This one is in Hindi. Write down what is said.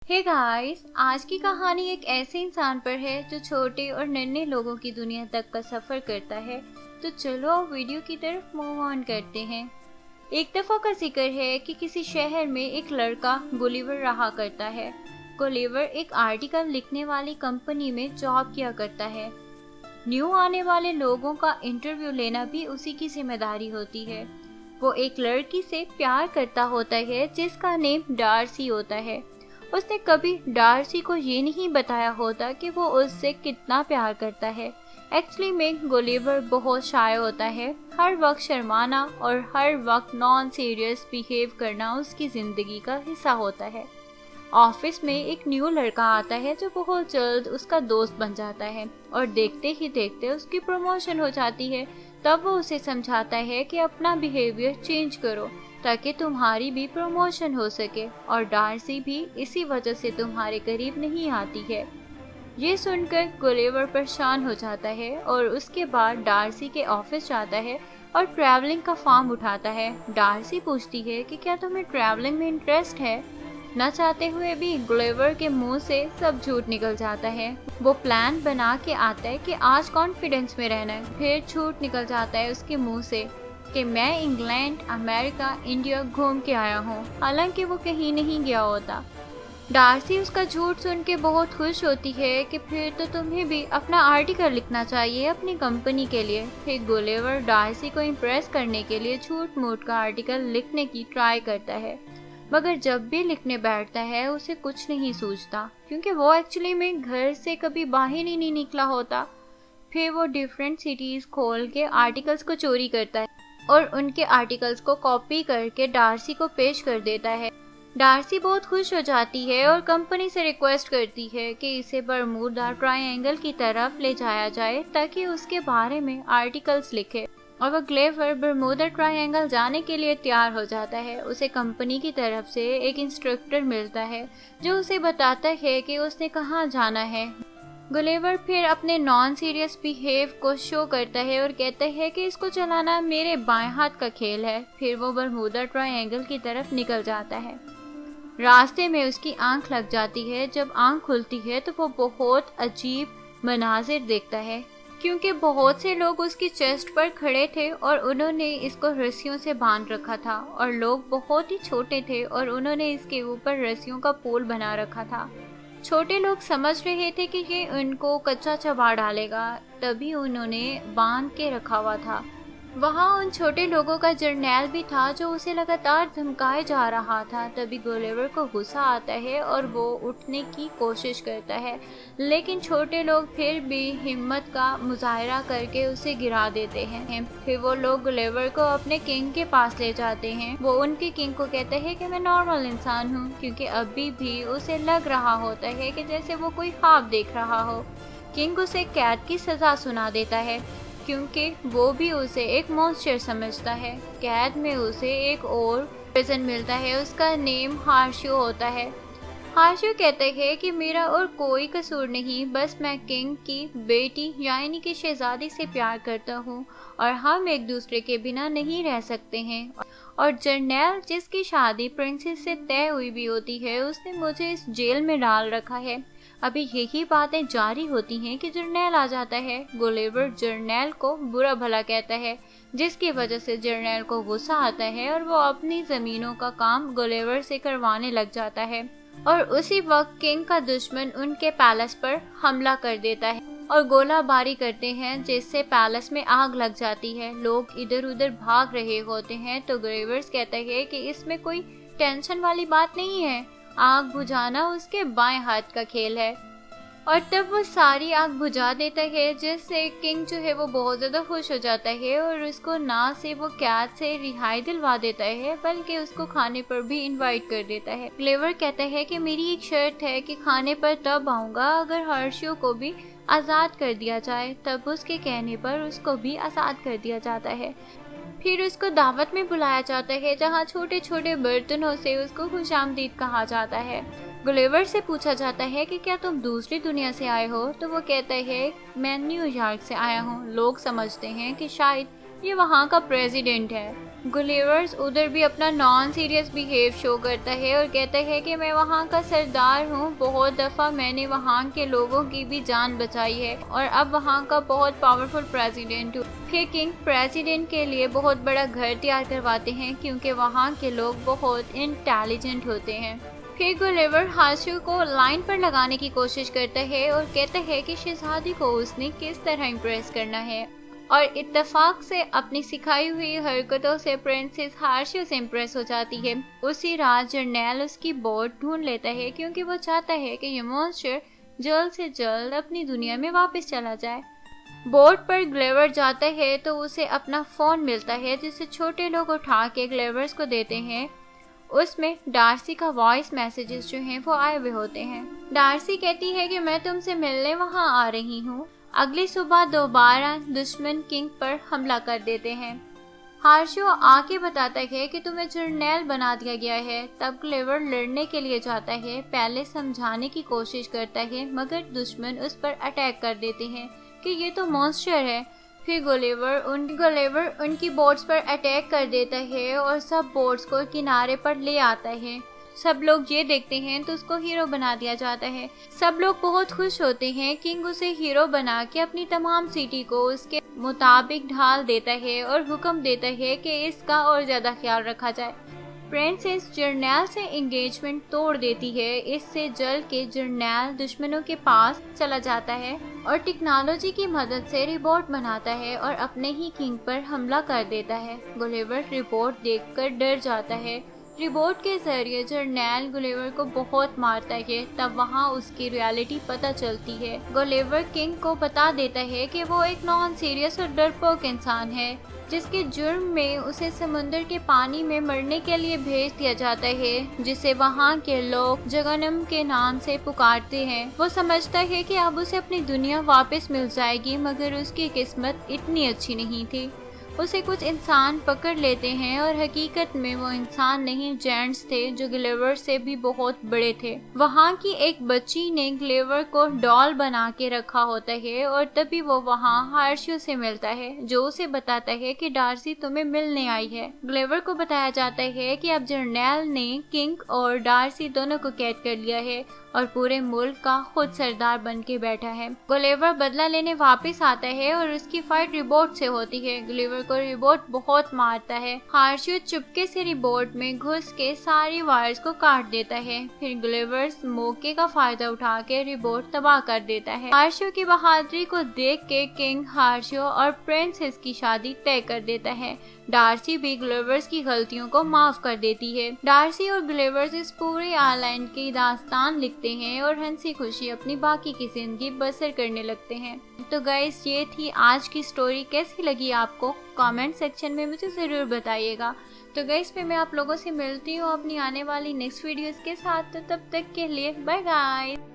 हे गाइस, आज की कहानी एक ऐसे इंसान पर है जो छोटे और नन्हे लोगों की दुनिया तक का सफर करता है। तो चलो अब वीडियो की तरफ मूव ऑन करते हैं। एक दफा का जिक्र है कि किसी शहर में एक लड़का गुलिवर रहा करता है। गुलिवर एक आर्टिकल लिखने वाली कंपनी में जॉब किया करता है। न्यू आने वाले लोगों का इंटरव्यू लेना भी उसी की जिम्मेदारी होती है। वो एक लड़की से प्यार करता होता है जिसका नेम डार्सी होता है। उसने कभी डार्सी को ये नहीं बताया होता कि वो उससे कितना प्यार करता है। एक्चुअली में गुलिवर बहुत शाय होता है। हर वक्त शर्माना और हर वक्त नॉन सीरियस बिहेव करना उसकी ज़िंदगी का हिस्सा होता है। ऑफिस में एक न्यू लड़का आता है जो बहुत जल्द उसका दोस्त बन जाता है और देखते ही देखते उसकी प्रमोशन हो जाती है। तब वो उसे समझाता है कि अपना बिहेवियर चेंज करो ताकि तुम्हारी भी प्रमोशन हो सके, और डार्सी भी इसी वजह से तुम्हारे करीब नहीं आती है। ये सुनकर गुलिवर परेशान हो जाता है और उसके बाद डार्सी के ऑफिस जाता है और ट्रैवलिंग का फॉर्म उठाता है। डार्सी पूछती है कि क्या तुम्हें ट्रैवलिंग में इंटरेस्ट है। न चाहते हुए भी गुलिवर के मुंह से सब झूठ निकल जाता है। वो प्लान बना के आता है कि आज कॉन्फिडेंस में रहना है, फिर झूठ निकल जाता है उसके मुंह से कि मैं इंग्लैंड, अमेरिका, इंडिया घूम के आया हूँ, हालांकि वो कहीं नहीं गया होता। डार्सी उसका झूठ सुन के बहुत खुश होती है कि फिर तो तुम्हें भी अपना आर्टिकल लिखना चाहिए अपनी कंपनी के लिए। फिर गुलिवर डार्सी को इम्प्रेस करने के लिए झूठ मूठ का आर्टिकल लिखने की ट्राई करता है, मगर जब भी लिखने बैठता है उसे कुछ नहीं सूझता क्योंकि वो एक्चुअली में घर से कभी बाहर ही नहीं निकला होता। फिर वो डिफरेंट सिटीज़ खोल के आर्टिकल्स को चोरी करता है और उनके आर्टिकल्स को कॉपी करके डार्सी को पेश कर देता है। डार्सी बहुत खुश हो जाती है और कंपनी से रिक्वेस्ट करती है कि इसे बरमूडा ट्रायंगल की तरफ ले जाया जाए ताकि उसके बारे में आर्टिकल्स लिखे, और वह गुलिवर बरमूडा ट्रायंगल जाने के लिए तैयार हो जाता है। उसे कंपनी की तरफ से एक इंस्ट्रक्टर मिलता है जो उसे बताता है कि उसने कहाँ जाना है। गुलिवर फिर अपने नॉन सीरियस बिहेव को शो करता है और कहता है कि इसको चलाना मेरे बाएं हाथ का खेल है। फिर वो बरमूडा ट्रायंगल की तरफ निकल जाता है। रास्ते में उसकी आंख लग जाती है। जब आंख खुलती है तो वो बहुत अजीब मनाजिर देखता है क्योंकि बहुत से लोग उसकी चेस्ट पर खड़े थे और उन्होंने इसको रस्सियों से बांध रखा था, और लोग बहुत ही छोटे थे और उन्होंने इसके ऊपर रस्सियों का पोल बना रखा था। छोटे लोग समझ रहे थे कि ये उनको कच्चा चबा डालेगा, तभी उन्होंने बांध के रखा हुआ था। वहाँ उन छोटे लोगों का जर्नैल भी था जो उसे लगातार धमकाए जा रहा था। तभी गुलिवर को गुस्सा आता है और वो उठने की कोशिश करता है, लेकिन छोटे लोग फिर भी हिम्मत का मुजाहरा करके उसे गिरा देते हैं। फिर वो लोग गुलिवर को अपने किंग के पास ले जाते हैं। वो उनके किंग को कहते हैं कि मैं नॉर्मल इंसान हूँ, क्योंकि अभी भी उसे लग रहा होता है कि जैसे वो कोई ख्वाब देख रहा हो। किंग उसे कैद की सजा सुना देता है क्योंकि वो भी उसे एक मॉन्स्टर समझता है। कैद में उसे एक और प्रिजन मिलता है, उसका नेम हार्शियो होता है। हार्शियो कहते हैं कि मेरा और कोई कसूर नहीं, बस मैं किंग की बेटी यानी कि शहजादी से प्यार करता हूँ और हम एक दूसरे के बिना नहीं रह सकते हैं। और जर्नैल जिसकी शादी प्रिंसेस से तय हुई भी होती है, उसने मुझे इस जेल में डाल रखा है। अभी यही बातें जारी होती हैं कि जर्नैल आ जाता है। गुलिवर जर्नैल को बुरा भला कहता है, जिसकी वजह से जर्नैल को गुस्सा आता है और वो अपनी ज़मीनों का काम गुलिवर से करवाने लग जाता है। और उसी वक्त किंग का दुश्मन उनके पैलेस पर हमला कर देता है और गोलाबारी करते हैं, जिससे पैलेस में आग लग जाती है। लोग इधर उधर भाग रहे होते हैं तो गुलिवर कहता है कि इसमें कोई टेंशन वाली बात नहीं है, आग बुझाना उसके बाएं हाथ का खेल है। और तब वो सारी आग बुझा देता है, जिससे किंग जो है वो बहुत ज़्यादा खुश हो जाता है और उसको ना से वो कैद से रिहाई दिलवा देता है बल्कि उसको खाने पर भी इनवाइट कर देता है। गुलिवर कहता है कि मेरी एक शर्त है कि खाने पर तब आऊँगा अगर हार्शियो को भी आज़ाद कर दिया जाए। तब उसके कहने पर उसको भी आज़ाद कर दिया जाता है। फिर उसको दावत में बुलाया जाता है जहाँ छोटे छोटे बर्तनों से उसको खुशामदीद कहा जाता है। गुलिवर से पूछा जाता है कि क्या तुम दूसरी दुनिया से आए हो, तो वो कहता है मैं न्यूयॉर्क से आया हूँ। लोग समझते हैं कि शायद ये वहाँ का प्रेसिडेंट है। गुलिवर्स उधर भी अपना नॉन सीरियस बिहेव शो करता है और कहता है कि मैं वहाँ का सरदार हूँ, बहुत दफ़ा मैंने वहाँ के लोगों की भी जान बचाई है और अब वहाँ का बहुत पावरफुल प्रेसिडेंट हूँ। फिर किंग प्रेसिडेंट के लिए बहुत बड़ा घर तैयार करवाते हैं क्योंकि वहाँ के लोग बहुत इंटेलिजेंट होते हैं। फिर गुलिवर हार्शू को लाइन पर लगाने की कोशिश करता है और कहता है कि शहजादी को उसने किस तरह इम्प्रेस करना है और इत्तेफाक से अपनी सिखाई हुई हरकतों से प्रिंसेस हार्शू से इम्प्रेस हो जाती है। उसी रात जर्नैल उसकी बोट ढूंढ लेता है क्योंकि वो चाहता है कि ये मॉन्स्टर जल्द से जल्द अपनी दुनिया में वापस चला जाए। बोट पर ग्लेवर जाता है तो उसे अपना फोन मिलता है जिसे छोटे लोग उठा के ग्लेवर्स को देते हैं। उसमें डार्सी का वॉइस मैसेजेस जो हैं वो आए हुए होते हैं। डार्सी कहती है कि मैं तुमसे मिलने वहाँ आ रही हूँ। अगली सुबह दोबारा दुश्मन किंग पर हमला कर देते हैं। हार्शू आके बताता है कि तुम्हें जर्नैल बना दिया गया है। तब ग्लेवर लड़ने के लिए जाता है, पहले समझाने की कोशिश करता है मगर दुश्मन उस पर अटैक कर देते हैं कि ये तो मॉन्स्टर है। फिर गुलिवर उनकी बोट्स पर अटैक कर देता है और सब बोट्स को किनारे पर ले आता है। सब लोग ये देखते हैं तो उसको हीरो बना दिया जाता है। सब लोग बहुत खुश होते हैं। किंग उसे हीरो बना के अपनी तमाम सिटी को उसके मुताबिक ढाल देता है और हुक्म देता है कि इसका और ज्यादा ख्याल रखा जाए। प्रिंसेस जर्नैल से एंगेजमेंट तोड़ देती है। इससे जल के जर्नैल दुश्मनों के पास चला जाता है और टेक्नोलॉजी की मदद से रिपोर्ट बनाता है और अपने ही किंग पर हमला कर देता है। गुलिवर रिपोर्ट देखकर डर जाता है। रिपोर्ट के जरिए जर्नैल गुलिवर को बहुत मारता है। तब वहाँ उसकी रियलिटी पता चलती है। गुलिवर किंग को बता देता है कि वो एक नॉन सीरियस और डरपोक इंसान है जिसके जुर्म में उसे समुद्र के पानी में मरने के लिए भेज दिया जाता है, जिसे वहाँ के लोग जगन्नम के नाम से पुकारते हैं। वो समझता है कि अब उसे अपनी दुनिया वापस मिल जाएगी मगर उसकी किस्मत इतनी अच्छी नहीं थी। उसे कुछ इंसान पकड़ लेते हैं और हकीकत में वो इंसान नहीं जेंट्स थे जो ग्लेवर से भी बहुत बड़े थे। वहाँ की एक बच्ची ने ग्लेवर को डॉल बना के रखा होता है और तभी वो वहाँ हार्शू से मिलता है जो उसे बताता है कि डार्सी तुम्हें मिलने आई है। ग्लेवर को बताया जाता है कि अब जर्नैल ने किंग और डार्सी दोनों को कैद कर लिया है और पूरे मुल्क का खुद सरदार बन के बैठा है। गुलिवर बदला लेने वापस आता है और उसकी फाइट रिबोट से होती है। गुलिवर को रिबोट बहुत मारता है। हार्शू चुपके से रिबोट में घुस के सारी वायर्स को काट देता है। फिर गुलिवर मौके का फायदा उठा के रिबोट तबाह कर देता है। हार्शू की बहादुरी को देख के किंग हार्शू और प्रिंसेस की शादी तय कर देता है। डार्सी भी ग्लेवर्स की गलतियों को माफ कर देती है। डार्सी और ग्लेवर्स इस पूरे आइलैंड की दास्तान लिखते हैं और हंसी खुशी अपनी बाकी की जिंदगी बसर करने लगते हैं। तो गाइस ये थी आज की स्टोरी। कैसी लगी आपको कमेंट सेक्शन में मुझे ज़रूर बताइएगा। तो गाइस फिर मैं आप लोगों से मिलती हूँ अपनी आने वाली नेक्स्ट वीडियोस के साथ। तो तब तक के लिए बाय गाइस।